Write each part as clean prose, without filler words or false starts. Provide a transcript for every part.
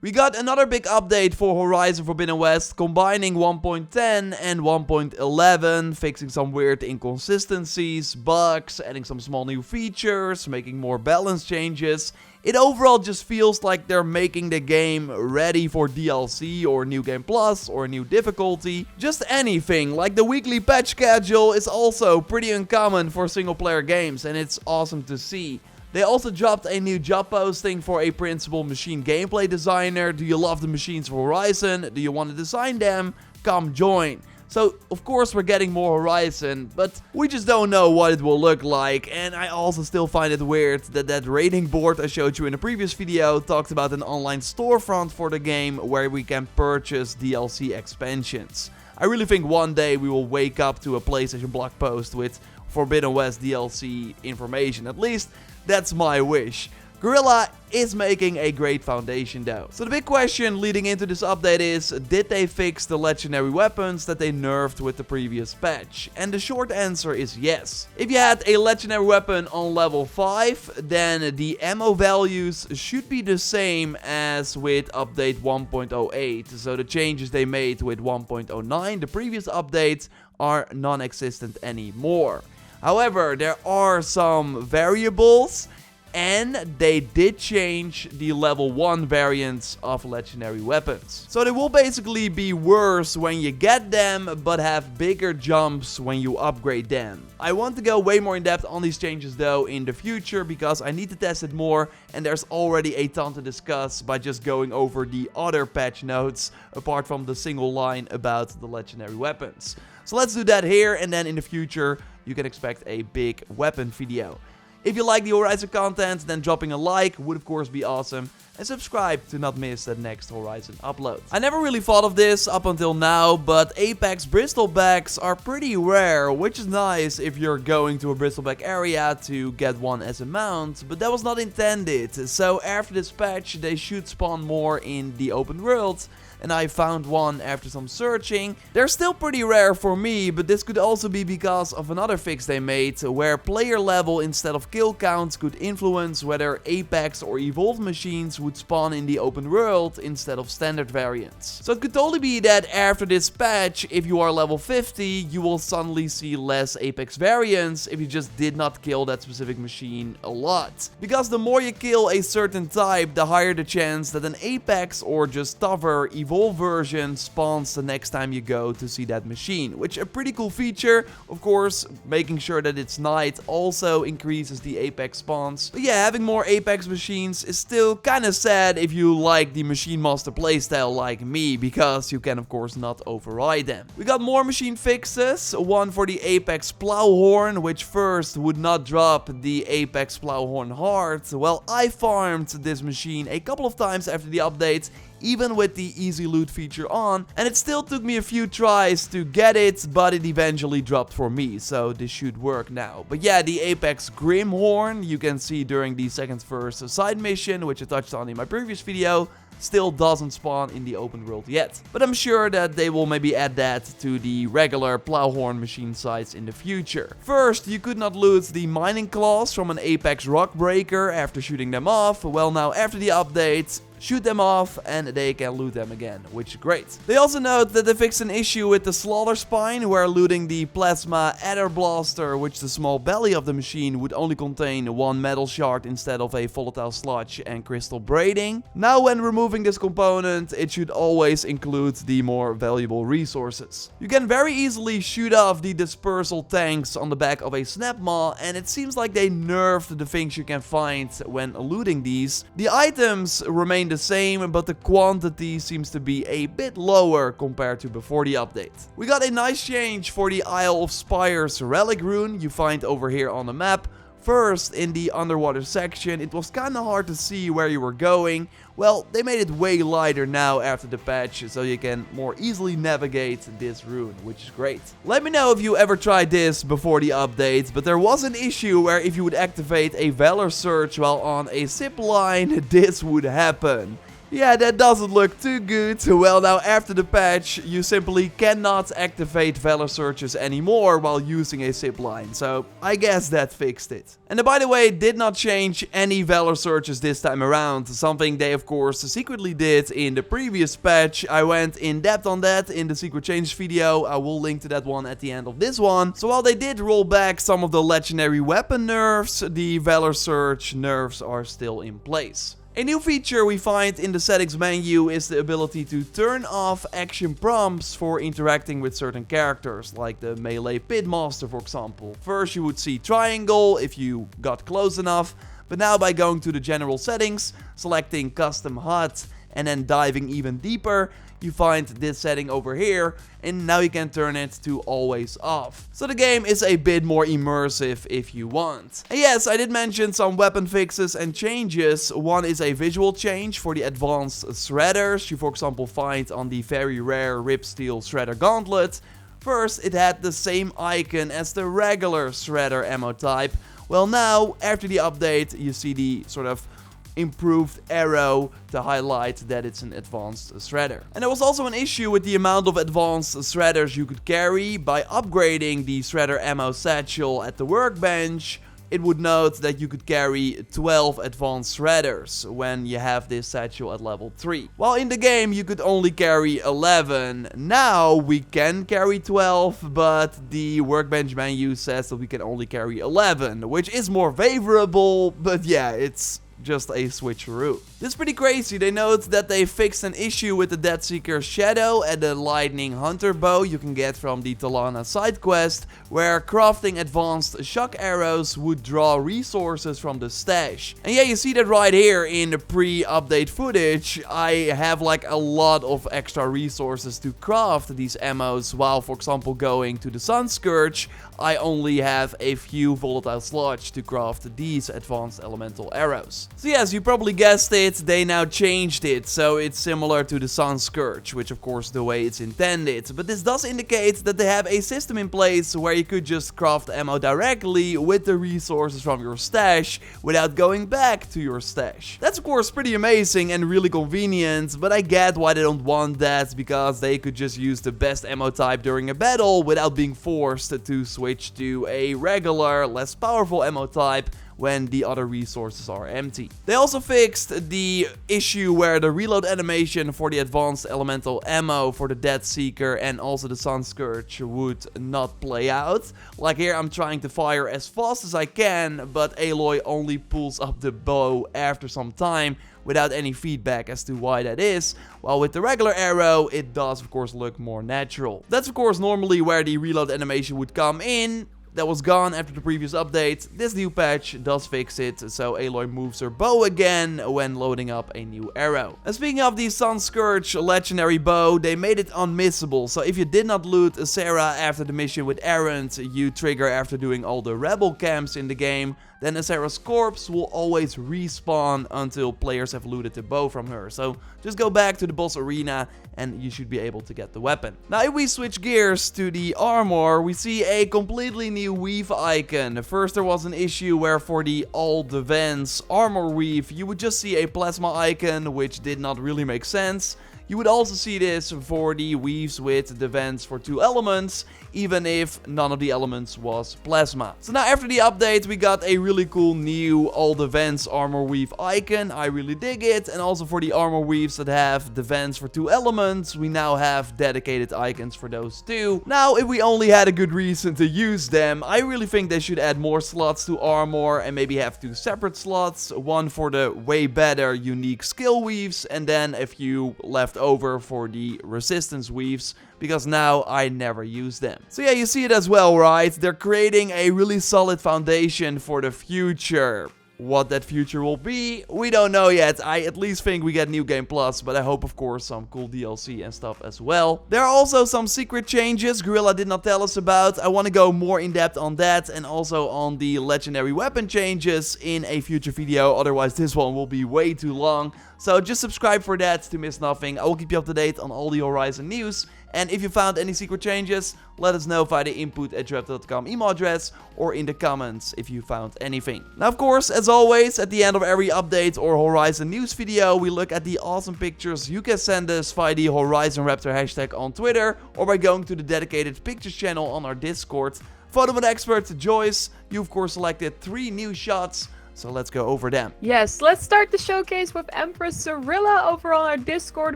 We got another big update for Horizon Forbidden West, combining 1.10 and 1.11, fixing some weird inconsistencies, bugs, adding some small new features, making more balance changes. It overall just feels like they're making the game ready for DLC or New Game Plus or new difficulty. Just anything, like the weekly patch schedule is also pretty uncommon for single player games, and it's awesome to see. They also dropped a new job posting for a principal machine gameplay designer. Do you love the machines for Horizon? Do you want to design them? Come join. So, of course we're getting more Horizon, but we just don't know what it will look like. And I also still find it weird that that rating board I showed you in a previous video talked about an online storefront for the game where we can purchase DLC expansions. I really think one day we will wake up to a PlayStation blog post with Forbidden West DLC information. At least that's my wish. Guerrilla is making a great foundation though. So the big question leading into this update is, did they fix the legendary weapons that they nerfed with the previous patch? And the short answer is yes. If you had a legendary weapon on level 5, then the ammo values should be the same as with update 1.08. So the changes they made with 1.09, the previous updates, are non-existent anymore. However, there are some variables, and they did change the level 1 variants of legendary weapons. So they will basically be worse when you get them, but have bigger jumps when you upgrade them. I want to go way more in depth on these changes though in the future, because I need to test it more, and there's already a ton to discuss by just going over the other patch notes, apart from the single line about the legendary weapons. So let's do that here, and then in the future you can expect a big weapon video. If you like the Horizon content, then dropping a like would of course be awesome. And subscribe to not miss the next Horizon upload. I never really thought of this up until now, but Apex bristlebags are pretty rare, which is nice if you're going to a bristleback area to get one as a mount, but that was not intended. So after this patch they should spawn more in the open world, and I found one after some searching. They're still pretty rare for me, but this could also be because of another fix they made, where player level instead of kill counts could influence whether Apex or Evolved machines would spawn in the open world instead of standard variants. So it could totally be that after this patch, if you are level 50, you will suddenly see less Apex variants if you just did not kill that specific machine a lot. Because the more you kill a certain type, the higher the chance that an Apex or just tougher Evolved version spawns the next time you go to see that machine, which is a pretty cool feature. Of course, making sure that it's night also increases the Apex spawns. But yeah, having more Apex machines is still kind of sad if you like the Machine Master playstyle like me, because you can of course not override them. We got more machine fixes, one for the Apex Plowhorn, which first would not drop the Apex Plowhorn heart. Well, I farmed this machine a couple of times after the update, even with the easy loot feature on, and it still took me a few tries to get it, but it eventually dropped for me, so this should work now. But yeah, the Apex Grimhorn, you can see during the second first side mission, which I touched on in my previous video, still doesn't spawn in the open world yet. But I'm sure that they will maybe add that to the regular Plowhorn machine sites in the future. First, you could not loot the mining claws from an Apex rock breaker after shooting them off. Well, now after the update, shoot them off and they can loot them again, which is great. They also note that they fixed an issue with the Slaughter Spine, where looting the Plasma Adder Blaster, which the small belly of the machine would only contain one metal shard instead of a volatile sludge and crystal braiding. Now when removing this component, it should always include the more valuable resources. You can very easily shoot off the dispersal tanks on the back of a Snapmaw, and it seems like they nerfed the things you can find when looting these. The items remain the same, but the quantity seems to be a bit lower compared to before the update. We got a nice change for the Isle of Spires relic rune you find over here on the map. First, in the underwater section, it was kinda hard to see where you were going. Well, they made it way lighter now after the patch, so you can more easily navigate this rune, which is great. Let me know if you ever tried this before the update, but there was an issue where if you would activate a Valor Surge while on a zip line, this would happen. Yeah, that doesn't look too good. Well, now after the patch, you simply cannot activate Valor searches anymore while using a zipline. So I guess that fixed it. And by the way, did not change any Valor searches this time around. Something they of course secretly did in the previous patch. I went in depth on that in the secret changes video. I will link to that one at the end of this one. So while they did roll back some of the legendary weapon nerfs, the Valor search nerfs are still in place. A new feature we find in the settings menu is the ability to turn off action prompts for interacting with certain characters, like the melee pitmaster for example. First you would see triangle if you got close enough, but now by going to the general settings, selecting custom HUD and then diving even deeper, you find this setting over here, and now you can turn it to always off. So the game is a bit more immersive if you want. And yes, I did mention some weapon fixes and changes. One is a visual change for the advanced shredders you for example find on the very rare Ripsteel Shredder Gauntlet. First, it had the same icon as the regular shredder ammo type. Well, now, after the update, you see the sort of improved arrow to highlight that it's an advanced shredder. And there was also an issue with the amount of advanced shredders you could carry. By upgrading the shredder ammo satchel at the workbench, it would note that you could carry 12 advanced shredders when you have this satchel at level 3. While in the game you could only carry 11. Now we can carry 12, but the workbench menu says that we can only carry 11, which is more favorable, but yeah, it's just a switcheroo. This is pretty crazy. They note that they fixed an issue with the Deathseeker Shadow and the Lightning Hunter bow you can get from the Talana side quest, where crafting advanced shock arrows would draw resources from the stash. And yeah, you see that right here in the pre-update footage. I have like a lot of extra resources to craft these ammos, while for example going to the Sun Scourge, I only have a few volatile slots to craft these advanced elemental arrows. So yes, you probably guessed it, they now changed it, so it's similar to the Sun Scourge, which of course the way it's intended. But this does indicate that they have a system in place where you could just craft ammo directly with the resources from your stash without going back to your stash. That's of course pretty amazing and really convenient, but I get why they don't want that, because they could just use the best ammo type during a battle without being forced to switch to a regular, less powerful ammo type when the other resources are empty. They also fixed the issue where the reload animation for the advanced elemental ammo for the Deathseeker and also the Sun Scourge would not play out. Like here, I'm trying to fire as fast as I can, but Aloy only pulls up the bow after some time without any feedback as to why that is, while with the regular arrow, it does of course look more natural. That's of course normally where the reload animation would come in. That was gone after the previous update. This new patch does fix it, so Aloy moves her bow again when loading up a new arrow. And speaking of the Sun Scourge legendary bow, they made it unmissable. So if you did not loot Sarah after the mission with Errant you trigger after doing all the rebel camps in the game, then Sarah's corpse will always respawn until players have looted the bow from her. So just go back to the boss arena and you should be able to get the weapon. Now if we switch gears to the armor, we see a completely new weave icon. First there was an issue where for the All Defense armor weave you would just see a plasma icon, which did not really make sense. You would also see this for the weaves with defense for 2 elements, even if none of the elements was plasma. So now after the update we got a really cool new all defense armor weave icon. I really dig it. And also for the armor weaves that have defense for 2 elements, we now have dedicated icons for those too. Now if we only had a good reason to use them, I really think they should add more slots to armor and maybe have 2 separate slots. One for the way better unique skill weaves and then a few left over for the resistance weaves, because now I never use them. So yeah, you see it as well, right? They're creating a really solid foundation for the future. What that future will be, we don't know yet. I at least think we get New Game Plus, but I hope of course some cool DLC and stuff as well. There are also some secret changes Guerrilla did not tell us about. I want to go more in depth on that and also on the legendary weapon changes in a future video, otherwise this one will be way too long. So just subscribe for that to miss nothing. I will keep you up to date on all the Horizon news, And if you found any secret changes, let us know via the input@JorRaptor.com email address or in the comments if you found anything. Now, of course, as always, at the end of every update or Horizon news video, we look at the awesome pictures you can send us via the Horizon Raptor hashtag on Twitter or by going to the dedicated pictures channel on our Discord. Photo with expert Joyce, you of course selected 3 new shots. So let's go over them. Yes, let's start the showcase with Empress Cirilla over on our Discord,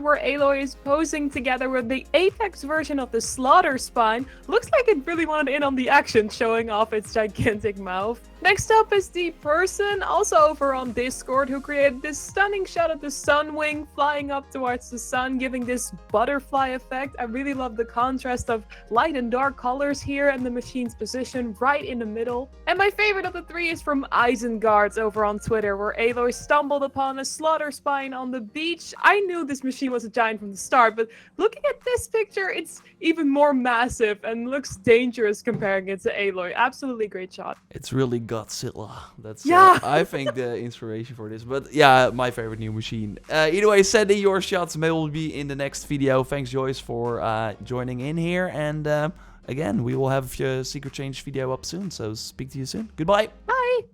where Aloy is posing together with the Apex version of the Slaughter Spine. Looks like it really wanted in on the action, showing off its gigantic mouth. Next up is the person, also over on Discord, who created this stunning shot of the Sunwing flying up towards the sun, giving this butterfly effect. I really love the contrast of light and dark colors here and the machine's position right in the middle. And my favorite of the 3 is from Isengard over on Twitter, where Aloy stumbled upon a Slaughter Spine on the beach. I knew this machine was a giant from the start, but looking at this picture, it's even more massive and looks dangerous comparing it to Aloy. Absolutely great shot. It's really Godzilla. That's yeah. I think the inspiration for this. But yeah, my favorite new machine. Either way, send in your shots. Maybe will be in the next video. Thanks, Joyce, for joining in here. And again, we will have a secret change video up soon. So speak to you soon. Goodbye. Bye.